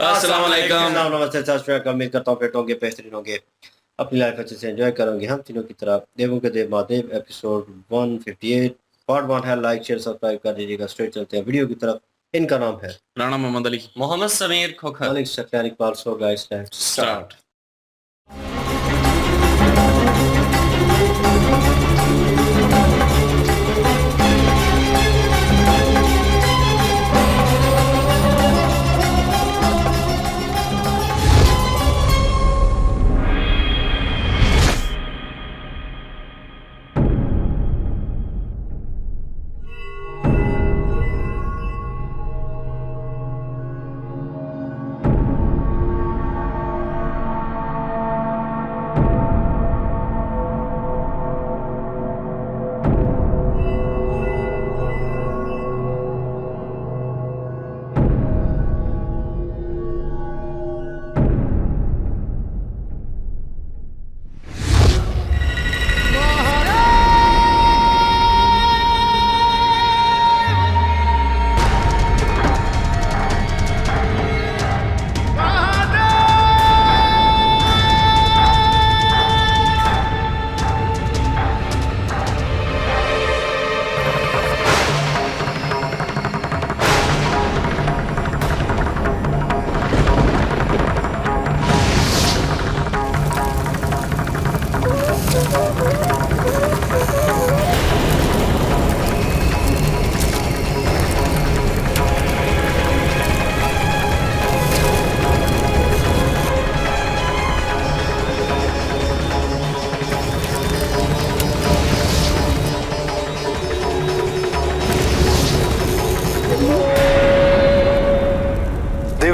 अस्सलाम वालेकुम। नमस्ते, सत श्री अकाल। उम्मीद करता हूँ फिट होंगे, बेहतरीन होंगे, अपनी लाइफ अच्छे से एंजॉय करोगे। हम तीनों की तरफ देवों के देव महादेव एपिसोड 158 पार्ट 1 है। लाइक शेयर सब्सक्राइब कर दीजिएगा। स्ट्रेट चलते हैं वीडियो की तरफ। इनका नाम है Rana Mohammad Ali. Mohammad Sameer Khokhar. Malik Sufyan Iqbal. So guys let's start.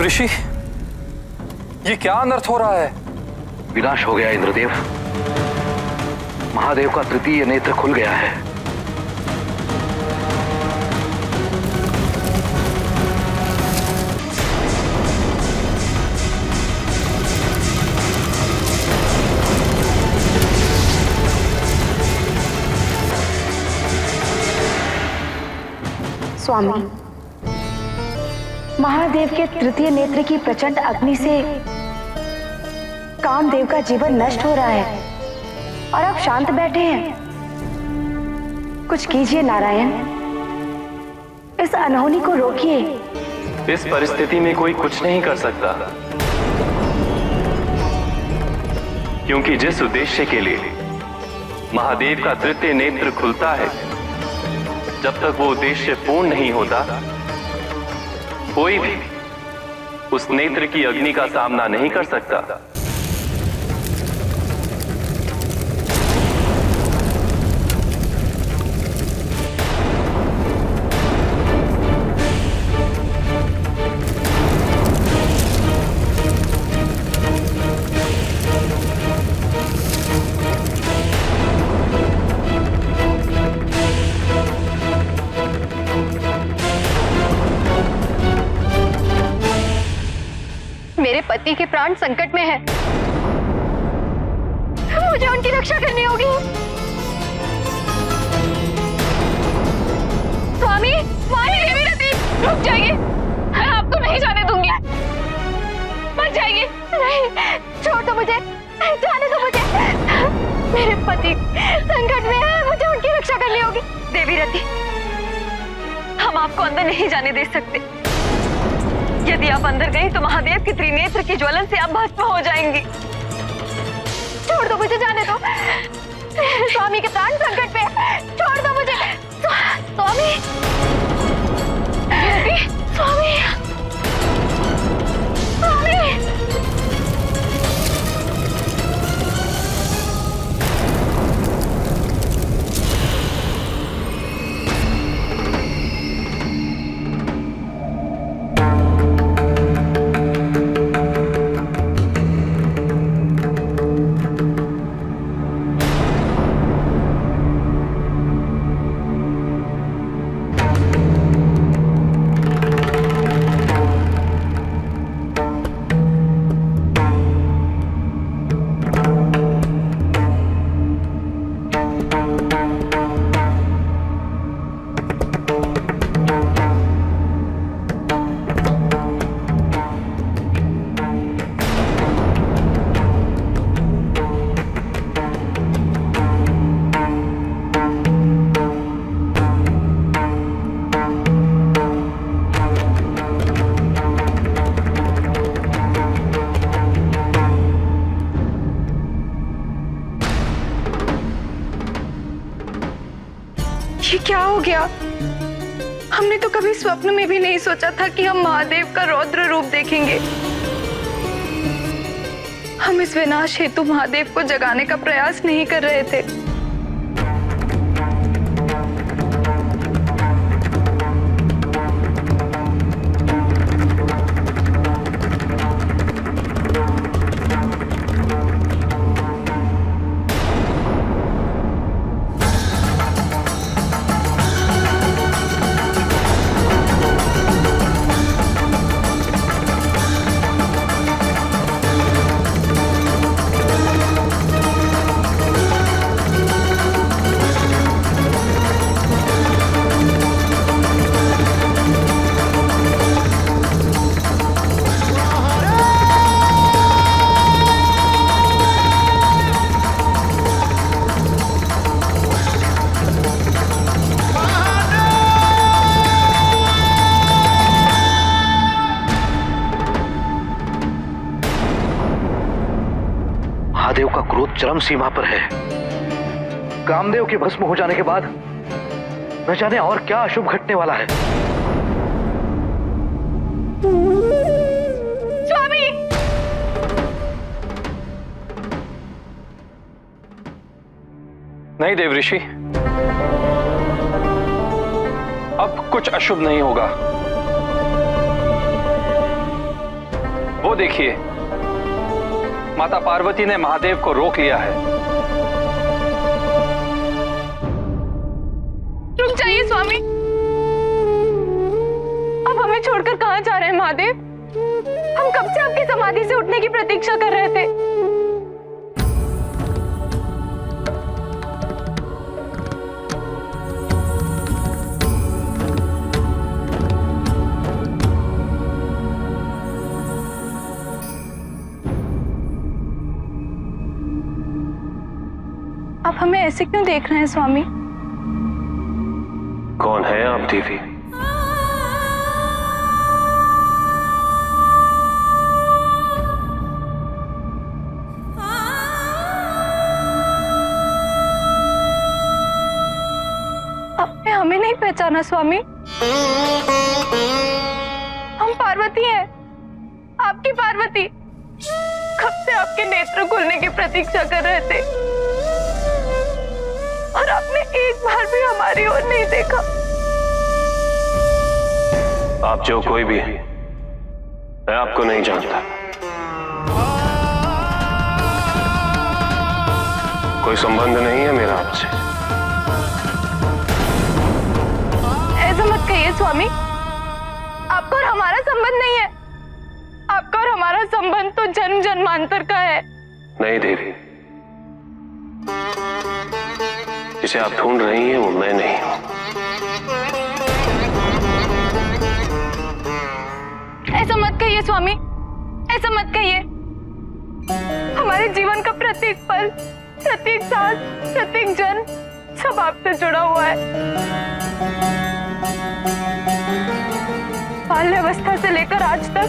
Rishi, ये क्या अनर्थ हो रहा है? विनाश हो गया इंद्रदेव। महादेव का तृतीय नेत्र खुल गया है। स्वामी, महादेव के तृतीय नेत्र की प्रचंड अग्नि से कामदेव का जीवन नष्ट हो रहा है और आप शांत बैठे हैं। कुछ कीजिए नारायण, इस अनहोनी को रोकिए। इस परिस्थिति में कोई कुछ नहीं कर सकता, क्योंकि जिस उद्देश्य के लिए महादेव का तृतीय नेत्र खुलता है, जब तक वो उद्देश्य पूर्ण नहीं होता, कोई भी उस नेत्र की अग्नि का सामना नहीं कर सकता। मेरे पति के प्राण संकट में है, मुझे उनकी रक्षा करनी होगी। स्वामी, स्वामी, देवी रति, रुक जाइए, मैं आपको नहीं जाने दूंगी। मत जाइए, नहीं, छोड़ दो मुझे, जाने दो मुझे। मेरे पति संकट में है, मुझे उनकी रक्षा करनी होगी। देवी रति, हम आपको अंदर नहीं जाने दे सकते। यदि आप अंदर गई तो महादेव के त्रिनेत्र की ज्वलन से आप भस्म हो जाएंगी। छोड़ दो मुझे, जाने दो। स्वामी के प्राण संकट पे, छोड़ दो मुझे। स्वामी, स्वामी, स्वामी। ये क्या हो गया? हमने तो कभी स्वप्न में भी नहीं सोचा था कि हम महादेव का रौद्र रूप देखेंगे। हम इस विनाश हेतु महादेव को जगाने का प्रयास नहीं कर रहे थे। महादेव का क्रोध चरम सीमा पर है। कामदेव के भस्म हो जाने के बाद न जाने और क्या अशुभ घटने वाला है। स्वामी! नहीं देव ऋषि, अब कुछ अशुभ नहीं होगा। वो देखिए, माता पार्वती ने महादेव को रोक लिया है। रुक जाइए स्वामी। अब हमें छोड़कर कहां जा रहे हैं महादेव? हम कब से आपकी समाधि से उठने की प्रतीक्षा कर रहे थे। आप हमें ऐसे क्यों देख रहे हैं स्वामी? कौन है आप देवी? आपने हमें नहीं पहचाना स्वामी? हम पार्वती हैं, आपकी पार्वती। कब से आपके नेत्र खुलने की प्रतीक्षा कर रहे थे और आपने एक बार भी हमारी ओर नहीं देखा। आप जो कोई भी है, मैं आपको नहीं जानता। कोई संबंध नहीं है मेरा आपसे। ऐसा मत कहिए स्वामी, आपका और हमारा संबंध नहीं है। आपका और हमारा संबंध तो जन्म जन्मांतर का है। नहीं देवी, जिसे आप ढूंढ रही हैं वो मैं नहीं हूं। ऐसा मत कहिए स्वामी, ऐसा मत कहिए। हमारे जीवन का प्रत्येक पल, प्रत्येक सांस, प्रत्येक जन्म सब आपसे जुड़ा हुआ है। बाल्यावस्था से लेकर आज तक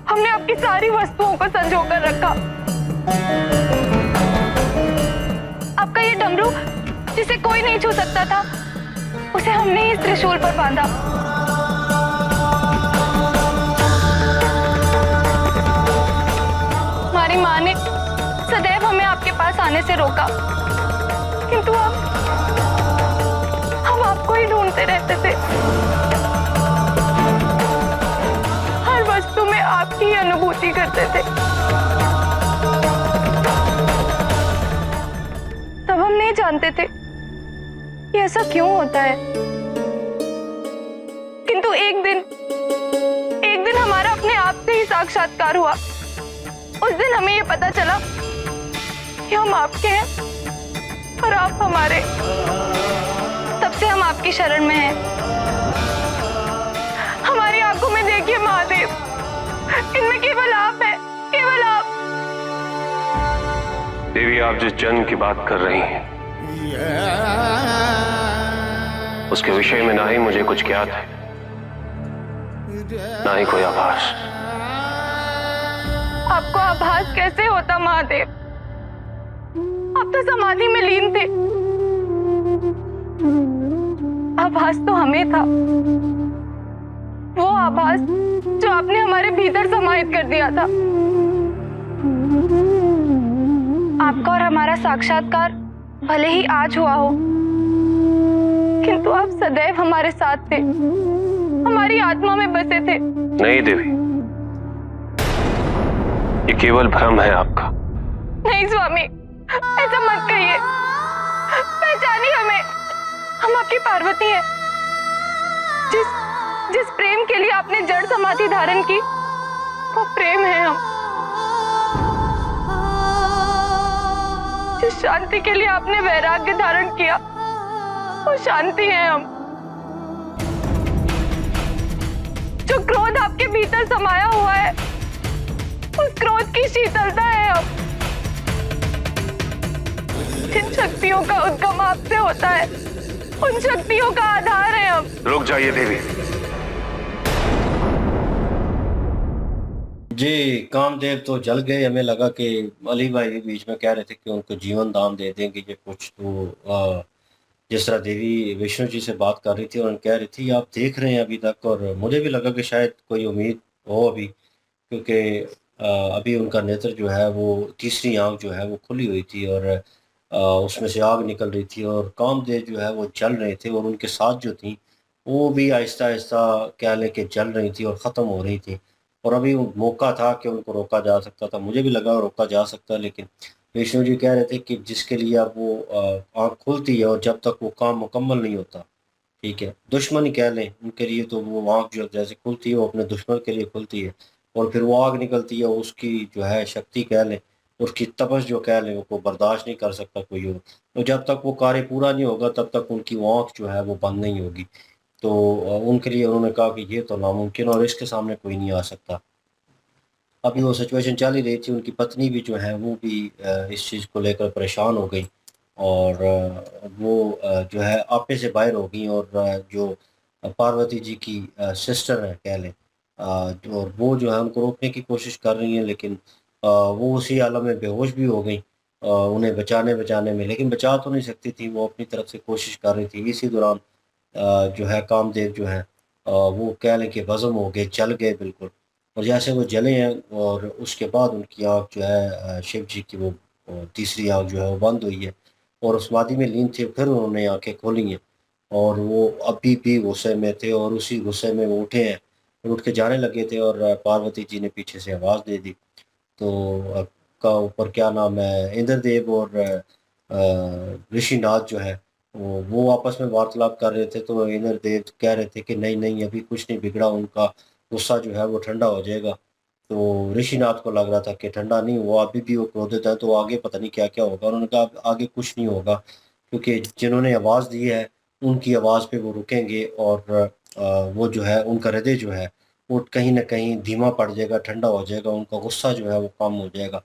हमने आपकी सारी वस्तुओं को संजोकर रखा। आपका ये डमरू जिसे कोई नहीं छू सकता था, उसे हमने इस त्रिशूल पर बांधा। हमारी माँ ने सदैव हमें आपके पास आने से रोका, किंतु हम आपको ही ढूंढते रहते थे। हर वस्तु में आपकी ही अनुभूति करते थे। तब हम नहीं जानते थे कि ऐसा क्यों होता है, किंतु एक दिन हमारा अपने आप से ही साक्षात्कार हुआ। उस दिन हमें ये पता चला कि हम आपके हैं और आप हमारे। तब से हम आपकी शरण में हैं। हमारी आंखों में देखिए महादेव, इनमें केवल आप हैं, केवल आप। देवी, आप जिस जन्म की बात कर रही हैं, उसके विषय में ना ही मुझे कुछ ज्ञात है, ना ही कोई आभास। आपको आभास कैसे होता महादेव? आप तो समाधि में लीन थे। आभास तो हमें था, वो आभास जो आपने हमारे भीतर समाहित कर दिया था। आपका और हमारा साक्षात्कार भले ही आज हुआ हो, किंतु आप सदैव हमारे साथ थे, हमारी आत्मा में बसे थे। नहीं देवी, ये केवल भ्रम है आपका। नहीं स्वामी, ऐसा मत कहिए। पहचानिए हमें, हम आपकी पार्वती हैं। जिस प्रेम के लिए आपने जड़ समाधि धारण की, वो प्रेम है हम। जिस शांति के लिए आपने वैराग्य धारण किया, वो शांति है हम। जो क्रोध आपके भीतर समाया हुआ है, उस क्रोध की शीतलता है हम। जिन शक्तियों का उद्गम आपसे होता है, उन शक्तियों का आधार है हम। रुक जाइए देवी। जी, कामदेव तो जल गए। हमें लगा कि अली भाई भी बीच में कह रहे थे कि उनको जीवन दान दे देंगे ये कुछ, तो जिस तरह देवी विष्णु जी से बात कर रही थी और कह रही थी आप देख रहे हैं अभी तक, और मुझे भी लगा कि शायद कोई उम्मीद हो अभी, क्योंकि अभी उनका नेत्र जो है वो तीसरी आंख जो है वो खुली हुई थी और उसमें से आग निकल रही थी और कामदेव जो है वो जल रहे थे और उनके साथ जो थी वो भी आहिस्ता आहिस्ता कह लें कि जल रही थी और ख़त्म हो रही थी। और अभी वो मौका था कि उनको रोका जा सकता था, मुझे भी लगा रोका जा सकता, लेकिन विष्णु जी कह रहे थे कि जिसके लिए अब वो आँख खुलती है और जब तक वो काम मुकम्मल नहीं होता, ठीक है, दुश्मन ही कह लें उनके लिए, तो वो आँख जो जैसे खुलती है वो अपने दुश्मन के लिए खुलती है और फिर वो आग निकलती है, उसकी जो है शक्ति कह लें, उसकी तपश जो कह लें, वो बर्दाश्त नहीं कर सकता कोई और। तो जब तक वो कार्य पूरा नहीं होगा तब तक उनकी वो आँख जो है वो बंद नहीं होगी। तो उनके लिए उन्होंने कहा कि ये तो नामुमकिन और इसके सामने कोई नहीं आ सकता। अभी वो सिचुएशन चल ही रही थी, उनकी पत्नी भी जो है वो भी इस चीज़ को लेकर परेशान हो गई और वो जो है आपे से बाहर हो गई और जो पार्वती जी की सिस्टर है कह लें, और वो जो है उनको रोकने की कोशिश कर रही हैं, लेकिन वो उसी आलम में बेहोश भी हो गई उन्हें बचाने बचाने में, लेकिन बचा तो नहीं सकती थी, वो अपनी तरफ से कोशिश कर रही थी। इसी दौरान जो है कामदेव जो है वो कह लें कि वज़म हो गए, जल गए बिल्कुल। और जैसे वो जले हैं और उसके बाद उनकी आँख जो है शिव जी की वो तीसरी आँख जो है वो बंद हुई है और उस वादी में लीन थे, फिर उन्होंने आँखें खोली हैं और वो अभी भी गुस्से में थे और उसी गुस्से में वो उठे हैं और उठ के जाने लगे थे और पार्वती जी ने पीछे से आवाज़ दे दी। तो का ऊपर क्या नाम है, इंद्रदेव और ऋषिनाथ जो है वो आपस में वार्तालाप कर रहे थे, तो इंद्रदेव कह रहे थे कि नहीं नहीं अभी कुछ नहीं बिगड़ा, उनका गुस्सा जो है वो ठंडा हो जाएगा। तो ऋषिनाथ को लग रहा था कि ठंडा नहीं हुआ, अभी भी वो क्रोधित है, तो आगे पता नहीं क्या क्या होगा। उन्होंने कहा "अब आगे कुछ नहीं होगा, क्योंकि जिन्होंने आवाज़ दी है उनकी आवाज़ पे वो रुकेंगे और वो जो है उनका हृदय जो है वो कहीं न कहीं धीमा पड़ जाएगा, ठंडा हो जाएगा, उनका गुस्सा जो है वो कम हो जाएगा।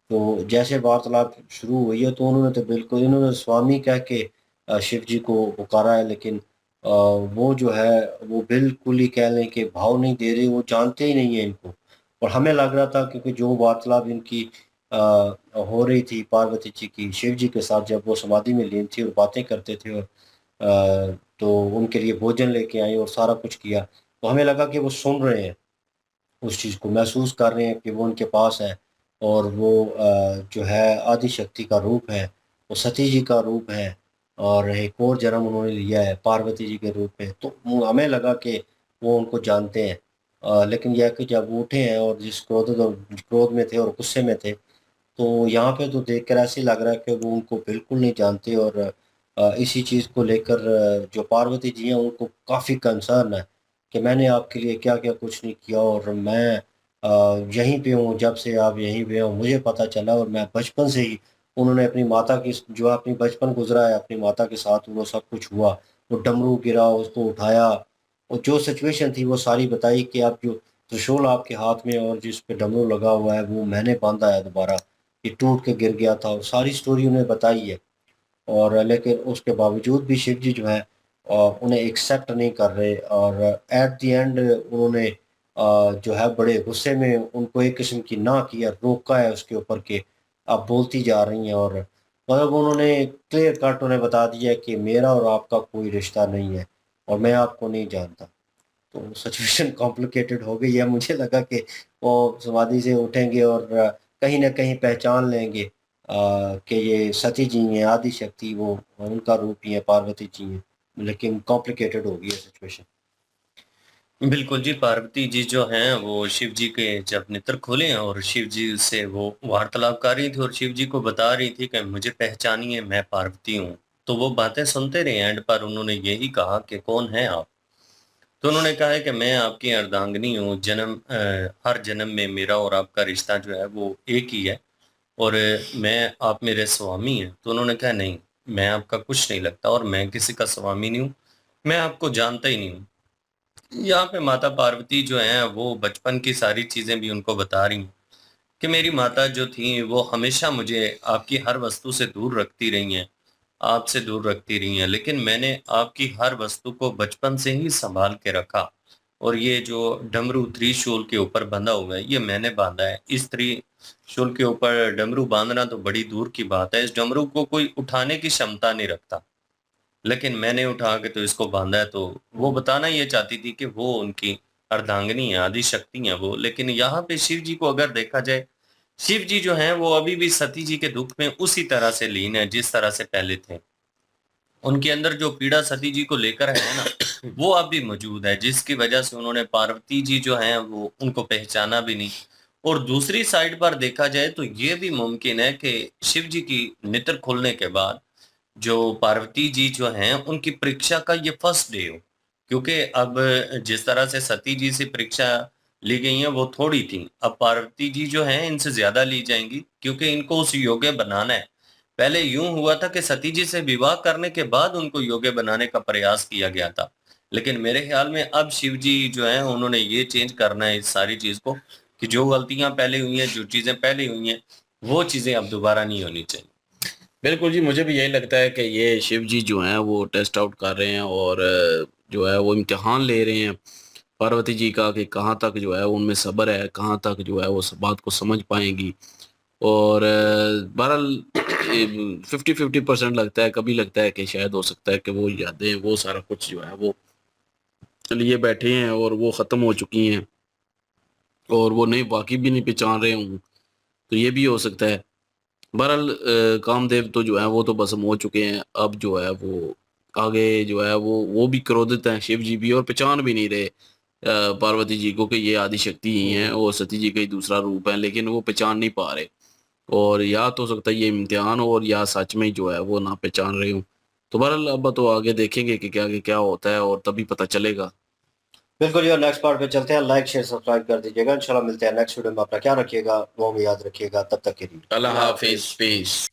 तो जैसे वार्तालाप शुरू हुई है तो उन्होंने तो बिल्कुल इन्होंने स्वामी कह के शिव जी को पुकारा है, लेकिन वो जो है वो बिल्कुल ही कह लें कि भाव नहीं दे रहे, वो जानते ही नहीं है इनको। और हमें लग रहा था क्योंकि जो वार्तालाप इनकी हो रही थी पार्वती जी की शिव जी के साथ, जब वो समाधि में लीन थी और बातें करते थे और तो उनके लिए भोजन लेके आई और सारा कुछ किया, तो हमें लगा कि वो सुन रहे हैं, उस चीज़ को महसूस कर रहे हैं कि वो उनके पास है और वो जो है आदि शक्ति का रूप है, वो सती जी का रूप है और एक और जन्म उन्होंने लिया है पार्वती जी के रूप में। तो हमें लगा कि वो उनको जानते हैं, लेकिन यह है कि जब वो उठे हैं और जिस क्रोध में थे और गुस्से में थे, तो यहाँ पे तो देखकर ऐसे ही लग रहा है कि वो उनको बिल्कुल नहीं जानते और इसी चीज़ को लेकर जो पार्वती जी हैं उनको काफ़ी कंसर्न है कि मैंने आपके लिए क्या-क्या कुछ नहीं किया और मैं यहीं पे हूँ, जब से आप यहीं पे हो मुझे पता चला और मैं बचपन से ही उन्होंने अपनी माता की जो अपनी बचपन गुज़रा है अपनी माता के साथ वो सब कुछ हुआ। वो डमरू गिरा, उसको उठाया और जो सिचुएशन थी वो सारी बताई कि अब जो त्रिशूल आपके हाथ में और जिस पे डमरू लगा हुआ है वो मैंने बाँधा है दोबारा, ये टूट के गिर गया था और सारी स्टोरी उन्हें बताई है। और लेकिन उसके बावजूद भी शिव जी जो है उन्हें एक्सेप्ट नहीं कर रहे और एट द एंड उन्होंने जो है बड़े गुस्से में उनको एक किस्म की ना किया, रोका है उसके ऊपर कि आप बोलती जा रही हैं और मतलब उन्होंने क्लियर कट उन्हें बता दिया कि मेरा और आपका कोई रिश्ता नहीं है। और मैं आपको नहीं जानता। तो सिचुएशन कॉम्प्लिकेटेड हो गई है। मुझे लगा कि वो समाधि से उठेंगे और कहीं ना कहीं पहचान लेंगे कि ये सती जी हैं, आदि शक्ति, वो उनका रूप ही है, पार्वती जी हैं। लेकिन कॉम्प्लिकेटेड हो गई है सिचुएशन। बिल्कुल जी, पार्वती जी जो हैं वो शिव जी के जब नेत्र खोले हैं और शिव जी से वो वार्तालाप कर रही थी और शिव जी को बता रही थी कि मुझे पहचानिए, मैं पार्वती हूँ। तो वो बातें सुनते रहे, एंड पर उन्होंने यही कहा कि कौन है आप? तो उन्होंने कहा है कि मैं आपकी अर्धांगिनी हूँ, हर जन्म में मेरा और आपका रिश्ता जो है वो एक ही है और आप मेरे स्वामी हैं। तो उन्होंने कहा नहीं, मैं आपका कुछ नहीं लगता और मैं किसी का स्वामी नहीं हूँ, मैं आपको जानता ही नहीं हूँ। यहाँ पे माता पार्वती जो हैं वो बचपन की सारी चीजें भी उनको बता रही हैं कि मेरी माता जो थी वो हमेशा मुझे आपकी हर वस्तु से दूर रखती रही हैं, आपसे दूर रखती रही हैं, लेकिन मैंने आपकी हर वस्तु को बचपन से ही संभाल के रखा और ये जो डमरू त्रिशूल के ऊपर बंधा हुआ है ये मैंने बांधा है। इस त्रिशूल के ऊपर डमरू बांधना तो बड़ी दूर की बात है, इस डमरू को कोई उठाने की क्षमता नहीं रखता, लेकिन मैंने उठा के तो इसको बांधा है। तो वो बताना ये चाहती थी कि वो उनकी अर्धांगिनी है, आदि शक्ति है वो। लेकिन यहाँ पे शिव जी को अगर देखा जाए, शिव जी जो हैं वो अभी भी सती जी के दुख में उसी तरह से लीन है जिस तरह से पहले थे। उनके अंदर जो पीड़ा सती जी को लेकर है ना, वो अब भी मौजूद है, जिसकी वजह से उन्होंने पार्वती जी जो हैं वो उनको पहचाना भी नहीं। और दूसरी साइड पर देखा जाए तो ये भी मुमकिन है कि शिव जी की नेत्र खुलने के बाद जो पार्वती जी जो हैं उनकी परीक्षा का ये फर्स्ट डे हो, क्योंकि अब जिस तरह से सती जी से परीक्षा ली गई है वो थोड़ी थी, अब पार्वती जी जो हैं इनसे ज्यादा ली जाएंगी क्योंकि इनको उस योग्य बनाना है। पहले यूं हुआ था कि सती जी से विवाह करने के बाद उनको योग्य बनाने का प्रयास किया गया था, लेकिन मेरे ख्याल में अब शिव जी जो हैं उन्होंने ये चेंज करना है इस सारी चीज को कि जो गलतियां पहले हुई हैं, जो चीजें पहले हुई हैं, वो चीजें अब दोबारा नहीं होनी चाहिए। बिल्कुल जी, मुझे भी यही लगता है कि ये शिव जी जो हैं वो टेस्ट आउट कर रहे हैं और जो है वो इम्तिहान ले रहे हैं पार्वती जी का कि कहाँ तक जो है उनमें सब्र है, कहाँ तक जो है वो सब बात को समझ पाएंगी। और बहरहाल 50-50% लगता है, कभी लगता है कि शायद हो सकता है कि वो यादें, वो सारा कुछ जो है वो लिए बैठे हैं और वो ख़त्म हो चुकी हैं और वो नहीं, बाकी भी नहीं पहचान रहे हूँ, तो ये भी हो सकता है। बहरहाल कामदेव तो जो है वो तो भस्म हो चुके हैं, अब जो है वो आगे जो है वो भी क्रोधित हैं, शिव जी भी, और पहचान भी नहीं रहे पार्वती जी को कि ये आदि शक्ति ही हैं और सती जी का ही दूसरा रूप है, लेकिन वो पहचान नहीं पा रहे। और या तो हो सकता है ये इम्तिहान हो और या सच में जो है वो ना पहचान रहे हूँ। तो बहरहाल अब तो आगे देखेंगे कि क्या क्या होता है और तभी पता चलेगा। बिल्कुल यार, नेक्स्ट पार्ट पे चलते हैं। लाइक शेयर सब्सक्राइब कर दीजिएगा। इंशाल्लाह मिलते हैं नेक्स्ट वीडियो में। अपना क्या रखिएगा, वो में याद रखिएगा। तब तक के लिए अल्लाह हाफिज, पीस।